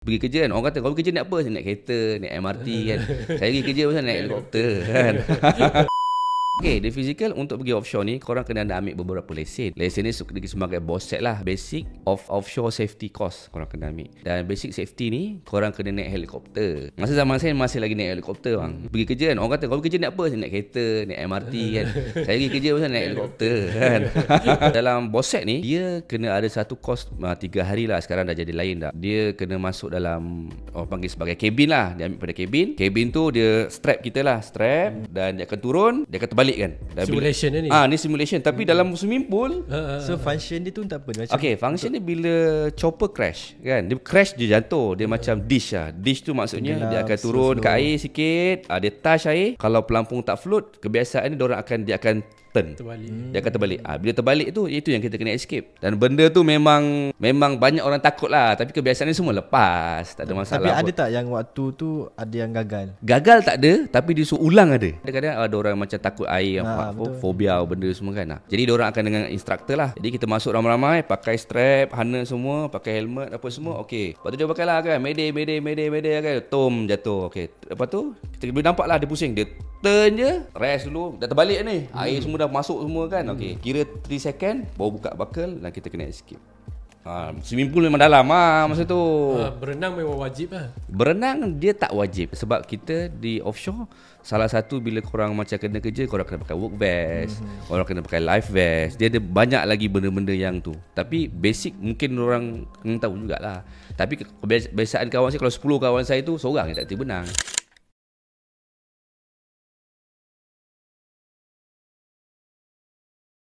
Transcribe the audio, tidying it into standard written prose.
Pergi kerja kan, orang kata kau pergi kerja naik apa? Saya naik kereta, naik MRT kan. Saya pergi kerja pasal naik helikopter kan. Okay, the physical untuk pergi offshore ni korang kena ada ambil beberapa lesen. Lesen ni sebagai BOSET lah, Basic of Offshore Safety Course korang kena ambil. Dan basic safety ni korang kena naik helikopter. Masa zaman saya masih lagi naik helikopter bang. Pergi kerja kan, orang kata kau pergi kerja naik apa? Saya naik kereta, naik MRT kan. Saya pergi kerja pasal naik helikopter kan. Dalam BOSET ni dia kena ada satu course 3 hari lah. Sekarang dah jadi lain dah. Dia kena masuk dalam orang panggil sebagai cabin lah. Dia ambil pada cabin. Cabin tu dia strap kita lah, strap, dan dia akan turun, dia akan terbalik kan. Simulation ni. Ni simulation tapi dalam swimming pool. So function dia tu tak apa macam. Okay, function dia bila chopper crash kan. Dia crash dia jatuh. Dia macam dish lah. Dish tu maksudnya dia akan turun ke air sikit, dia touch air. Kalau pelampung tak float, kebiasaan ni dia akan terbalik. Dia akan terbalik. Bila terbalik tu, itu yang kita kena escape. Dan benda tu memang banyak orang takut lah. Tapi kebiasaan ni semua lepas. Tak ada masalah. Tapi ada tak yang waktu tu ada yang gagal? Gagal tak ada, tapi dia suruh ulang ada. Kadang-kadang ada orang macam takut air, fobia benda semua kan. Jadi diorang akan dengan instructor lah. Jadi kita masuk ramai-ramai, pakai strap, harness semua, pakai helmet apa semua. Okey. Lepas tu dia pakai lah kan, mayday kan. Tom jatuh. Okey. Lepas tu kita boleh nampak lah dia pusing. Dia turn je, rest dulu. Dah terbalik ni. Air semua dah masuk semua kan. Okey. Kira 3 second baru buka buckle dan kita kena escape. Swimming pool memang dalam masa tu. Berenang memang wajib lah. Berenang dia tak wajib. Sebab kita di offshore, salah satu bila korang macam kena kerja, korang kena pakai work vest, korang kena pakai life vest. Dia ada banyak lagi benda-benda yang tu. Tapi basic mungkin orang tahu jugalah. Tapi kebiasaan kawan saya, kalau 10 kawan saya tu, seorang yang tak boleh berenang.